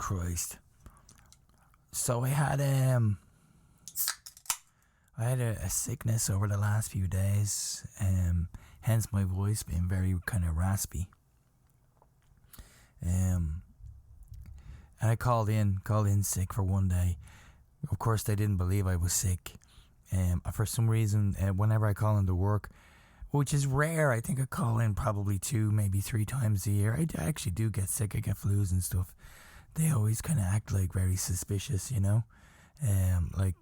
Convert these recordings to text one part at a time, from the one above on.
Christ. So I had a sickness over the last few days, hence my voice being very kind of raspy. And I called in sick for one day. Of course, they didn't believe I was sick. For some reason, whenever I call into work, which is rare, I think I call in probably 2, maybe 3 times a year. I actually do get sick. I get flus and stuff. They always kind of act like very suspicious, you know? Like,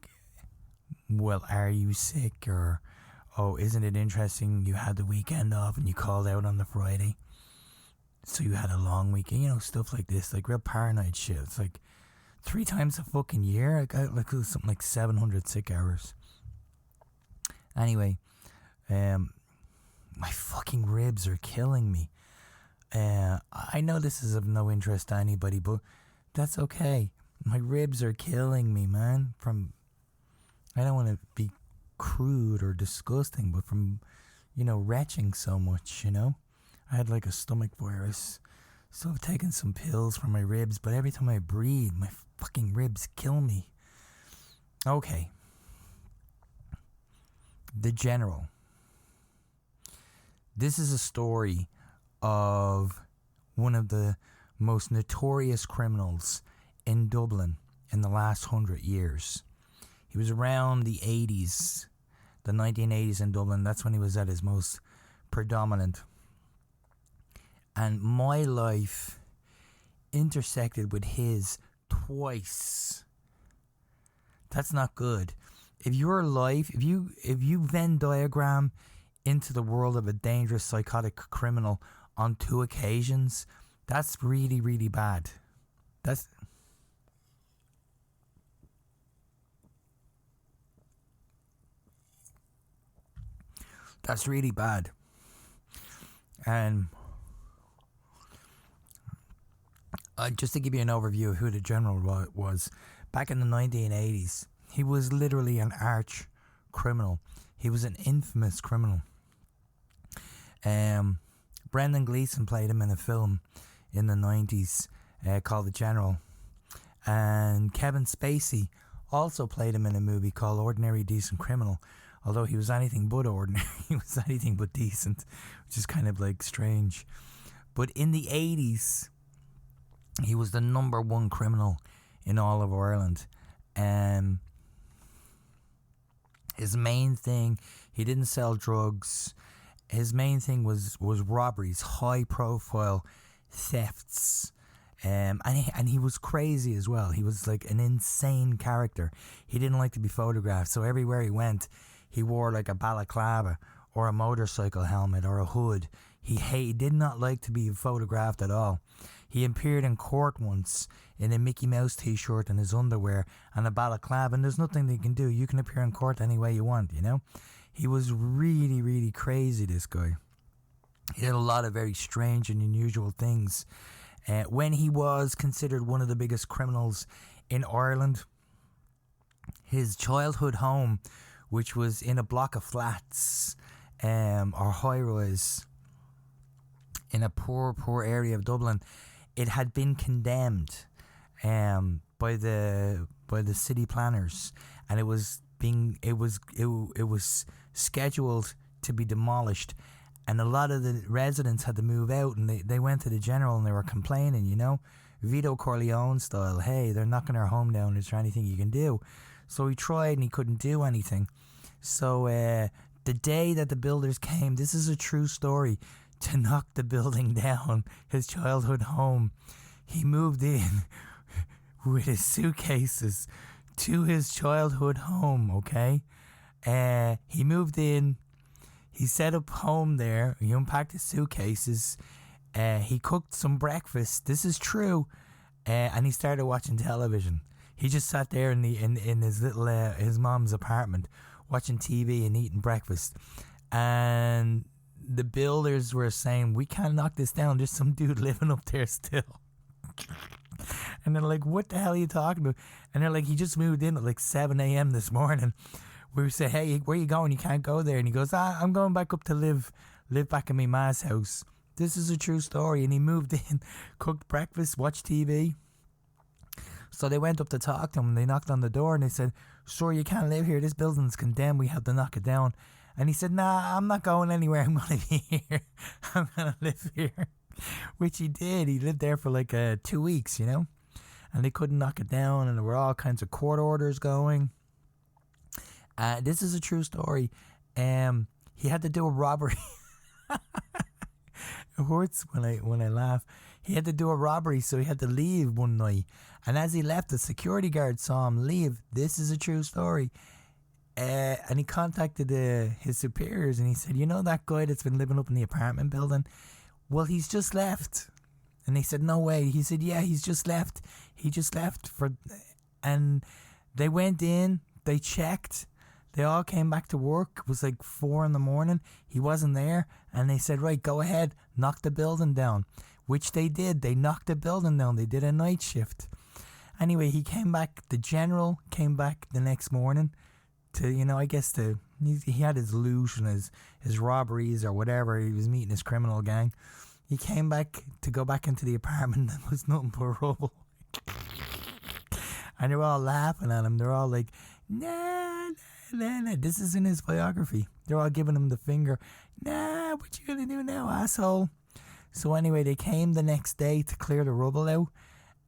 well, are you sick? Or, oh, isn't it interesting you had the weekend off and you called out on the Friday? So you had a long weekend, you know, stuff like this, like real paranoid shit. It's like 3 times a fucking year. I got like something like 700 sick hours. Anyway, my fucking ribs are killing me. I know this is of no interest to anybody, but that's okay. My ribs are killing me, man. I don't want to be crude or disgusting, but from, you know, retching so much, you know. I had like a stomach virus, so I've taken some pills for my ribs, but every time I breathe, my fucking ribs kill me. Okay. The General. This is a story of one of the most notorious criminals in Dublin in the last 100 years. He was around the 80s, the 1980s in Dublin. That's when he was at his most predominant. And my life intersected with his twice. That's not good. If your life, if you Venn diagram into the world of a dangerous psychotic criminal on 2 occasions, that's really, really bad. That's really bad. And just to give you an overview of who the General was, back in the 1980s, he was literally an arch criminal. He was an infamous criminal. Brendan Gleeson played him in a film in the 90s called The General. And Kevin Spacey also played him in a movie called Ordinary Decent Criminal. Although he was anything but ordinary, he was anything but decent, which is kind of like strange. But in the 80s, he was the number 1 criminal in all of Ireland. His main thing, he didn't sell drugs. His main thing was robberies, high profile thefts. And he was crazy as well. He was like an insane character. He didn't like to be photographed, so everywhere he went, he wore like a balaclava or a motorcycle helmet or a hood. He did not like to be photographed at all. He appeared in court once in a Mickey Mouse t-shirt and his underwear and a balaclava, and there's nothing they can do. You can appear in court any way you want, you know? He was really, really crazy, this guy. He did a lot of very strange and unusual things. When he was considered one of the biggest criminals in Ireland, his childhood home, which was in a block of flats or high-rise in a poor area of Dublin, it had been condemned by the city planners, and it was scheduled to be demolished. And a lot of the residents had to move out, and they went to the General and they were complaining, you know, Vito Corleone style. Hey, they're knocking our home down. Is there anything you can do? So he tried and he couldn't do anything. So the day that the builders came, this is a true story, to knock the building down, his childhood home, he moved in with his suitcases to his childhood home, okay? He moved in. He set up home there. He unpacked his suitcases. He cooked some breakfast. This is true. And he started watching television. He just sat there in his little his mom's apartment watching TV and eating breakfast. And the builders were saying, we can't knock this down. There's some dude living up there still. And they're like, what the hell are you talking about? And they're like, he just moved in at like 7 a.m. this morning. We say, hey, where you going? You can't go there. And he goes, I'm going back up to live back in my ma's house. This is a true story. And he moved in, cooked breakfast, watched TV. So they went up to talk to him, and they knocked on the door, and they said, "Sir, you can't live here. This building's condemned. We have to knock it down." And he said, "Nah, I'm not going anywhere. I'm going to be here. I'm going to live here." Which he did. He lived there for like 2 weeks, you know. And they couldn't knock it down, and there were all kinds of court orders going. This is a true story. He had to do a robbery. It hurts when I laugh. He had to do a robbery, so he had to leave one night. And as he left, the security guard saw him leave. This is a true story. And he contacted his superiors, and he said, "You know that guy that's been living up in the apartment building? Well, he's just left." And they said, "No way." He said, "Yeah, he's just left. He just left for..." And they went in, they checked. They all came back to work. It was like 4 a.m. He wasn't there. And they said, "Right, go ahead, knock the building down." Which they did. They knocked the building down. They did a night shift. Anyway, he came back. The general came back the next morning to, I guess he had his loot and his robberies or whatever. He was meeting his criminal gang. He came back to go back into the apartment. There was nothing but rubble. And they're all laughing at him. They're all like, nah. This is in his biography. They're all giving him the finger. "Nah, what you gonna do now, asshole?" So anyway, they came the next day to clear the rubble out.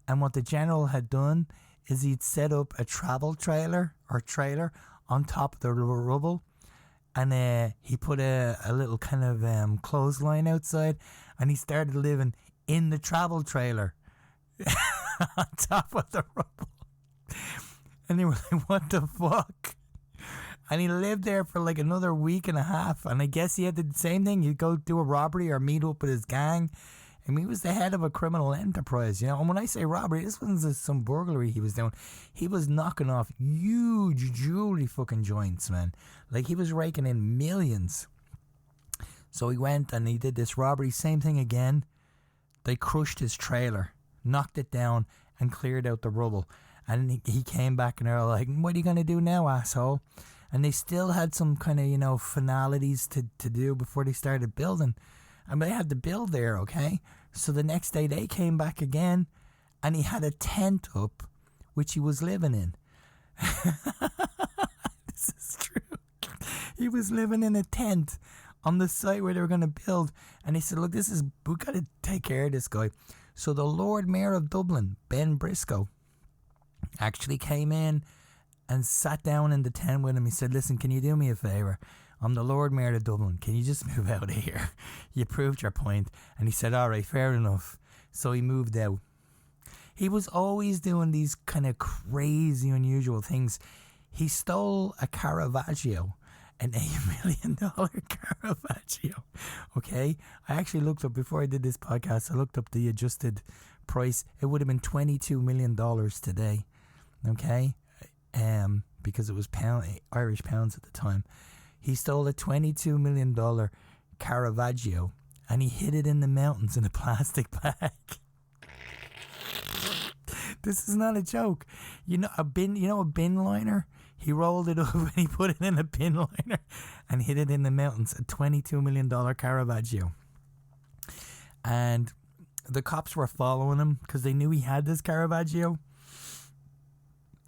And what the general had done is he'd set up a travel trailer on top of the rubble. And he put a little kind of clothesline outside. And he started living in the travel trailer on top of the rubble. And they were like, "What the fuck?" And he lived there for like another week and a half. And I guess he had the same thing. He'd go do a robbery or meet up with his gang. I mean, he was the head of a criminal enterprise, And when I say robbery, this wasn't just some burglary he was doing. He was knocking off huge jewelry fucking joints, man. Like, he was raking in millions. So he went and he did this robbery. Same thing again. They crushed his trailer, knocked it down, and cleared out the rubble. And he came back and they were like, "What are you going to do now, asshole?" And they still had some kind of, finalities to do before they started building. And they had to build there, okay? So the next day they came back again, and he had a tent up, which he was living in. This is true. He was living in a tent on the site where they were going to build. And he said, "Look, we got to take care of this guy." So the Lord Mayor of Dublin, Ben Briscoe, actually came in and sat down in the tent with him. He said, "Listen, can you do me a favour? I'm the Lord Mayor of Dublin. Can you just move out of here? You proved your point." And he said, "All right, fair enough." So he moved out. He was always doing these kind of crazy, unusual things. He stole a Caravaggio, an $8 million Caravaggio. Okay? I actually looked up, before I did this podcast, I looked up the adjusted price. It would have been $22 million today. Okay? Because it was Irish pounds at the time. He stole a $22 million Caravaggio and he hid it in the mountains in a plastic bag. This is not a joke. A bin liner? He rolled it up and he put it in a bin liner and hid it in the mountains. A $22 million Caravaggio. And the cops were following him because they knew he had this Caravaggio.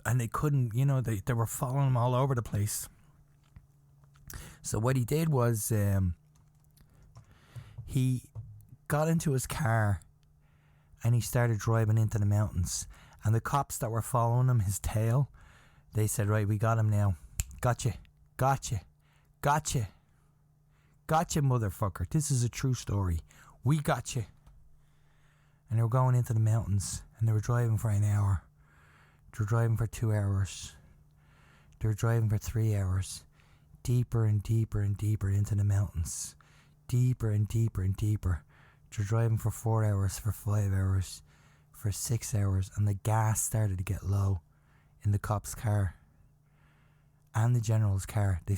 And they couldn't, they were following him all over the place. So what he did was he got into his car and he started driving into the mountains. And the cops that were following him, his tail, they said, "Right, we got him now. Gotcha, motherfucker. This is a true story. We got you." And they were going into the mountains and they were driving for an hour. They were driving for 2 hours. They were driving for 3 hours. Deeper and deeper and deeper into the mountains. Deeper and deeper and deeper. They were driving for 4 hours, for 5 hours, for 6 hours. And the gas started to get low in the cop's car. And the general's car. They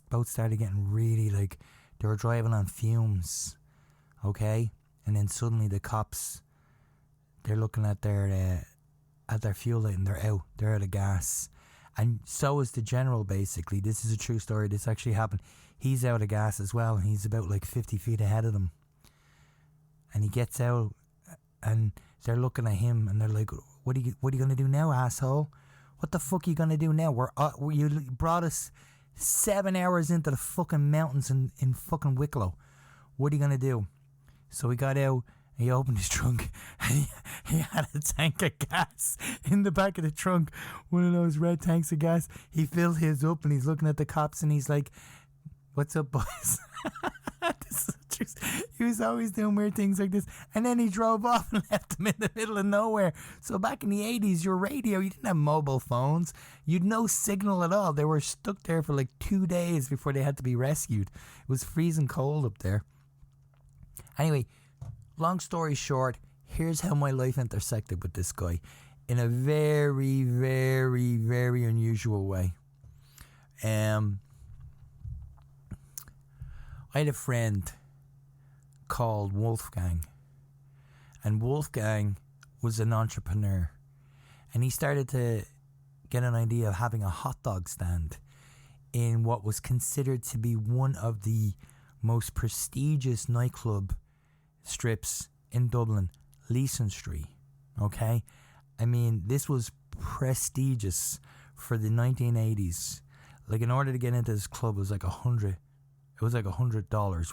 both started getting really they were driving on fumes. Okay? And then suddenly the cops, they're looking at their fuel light and they're out of gas. And so is the general, basically. This is a true story. This actually happened. He's out of gas as well, and he's about 50 feet ahead of them. And he gets out and they're looking at him and they're like, what are you gonna do now, asshole? What the fuck are you gonna do now? You brought us 7 hours into the fucking mountains in fucking Wicklow. What are you gonna do? So he got out. He opened his trunk and he had a tank of gas in the back of the trunk, one of those red tanks of gas. He filled his up and he's looking at the cops and he's like, "What's up, boys?" He was always doing weird things like this. And then he drove off and left them in the middle of nowhere. So back in the 80s, your radio, you didn't have mobile phones. You'd no signal at all. They were stuck there for like 2 days before they had to be rescued. It was freezing cold up there. Anyway, long story short, here's how my life intersected with this guy in a very, very, very unusual way. I had a friend called Wolfgang, and Wolfgang was an entrepreneur, and he started to get an idea of having a hot dog stand in what was considered to be one of the most prestigious nightclub strips in Dublin, Leeson Street. Okay, I mean, this was prestigious for the 1980s. Like, in order to get into this club, it was like $100,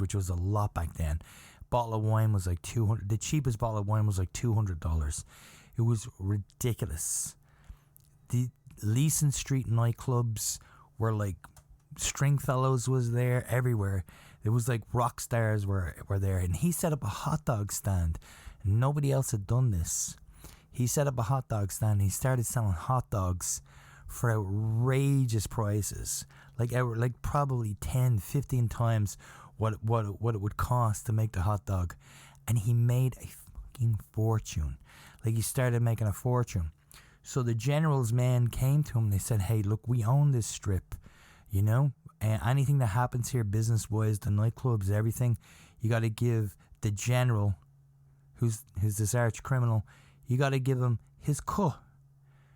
which was a lot back then. Bottle of wine was like $200. The cheapest bottle of wine was like $200. It was ridiculous. The Leeson Street nightclubs were like, Stringfellows was there everywhere. It was like rock stars were there. And he set up a hot dog stand. Nobody else had done this. He set up a hot dog stand and he started selling hot dogs for outrageous prices. Like probably 10, 15 times what it would cost to make the hot dog. And he made a fucking fortune. Like, he started making a fortune. So the general's men came to him. They said, "Hey, look, we own this strip. You know, and anything that happens here business-wise, the nightclubs, everything, you got to give the general, who's this arch criminal, you got to give him his cut."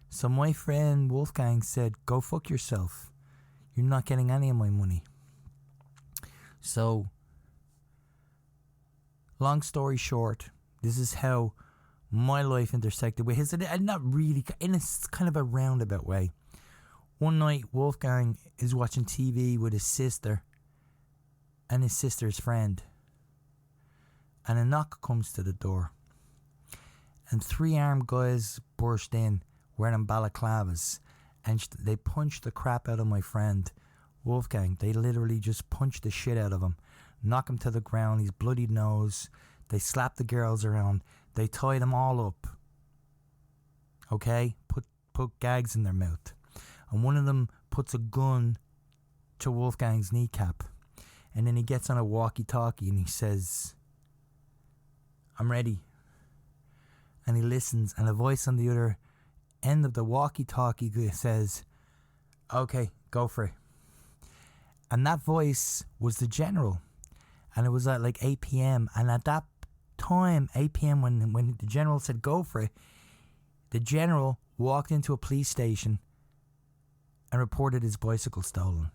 So my friend Wolfgang said, "Go fuck yourself. You're not getting any of my money." So, long story short, this is how my life intersected with his, and not really, in a kind of a roundabout way. One night, Wolfgang is watching TV with his sister and his sister's friend, and a knock comes to the door, and 3 armed guys burst in wearing balaclavas, and they punched the crap out of my friend Wolfgang. They literally just punched the shit out of him, knock him to the ground, his bloody nose. They slapped the girls around. They tied them all up. Okay? Put gags in their mouth. And one of them puts a gun to Wolfgang's kneecap. And then he gets on a walkie-talkie and he says, "I'm ready." And he listens, and a voice on the other end of the walkie-talkie says, "Okay, go for it." And that voice was the general. And it was at like 8 p.m. And at that time, 8 p.m, when the general said go for it, the general walked into a police station and reported his bicycle stolen.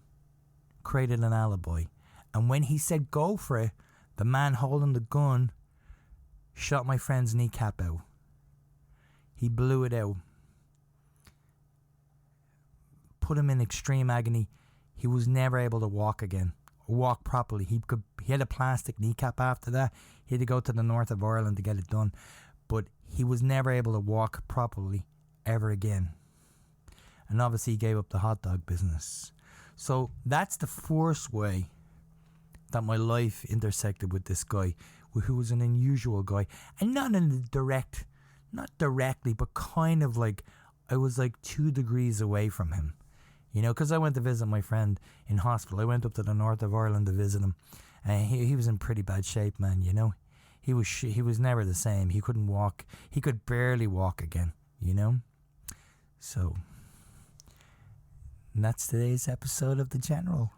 Created an alibi. And when he said go for it, the man holding the gun shot my friend's kneecap out. He blew it out. Put him in extreme agony. He was never able to walk again. Walk properly. He had a plastic kneecap after that. He had to go to the north of Ireland to get it done. But he was never able to walk properly ever again. And obviously he gave up the hot dog business. So that's the first way that my life intersected with this guy, who was an unusual guy. And not directly, but kind of like, I was like 2 degrees away from him. You know, because I went to visit my friend in hospital. I went up to the north of Ireland to visit him. And he was in pretty bad shape, man, you know. He was never the same. He couldn't walk. He could barely walk again, you know. So, and that's today's episode of The General.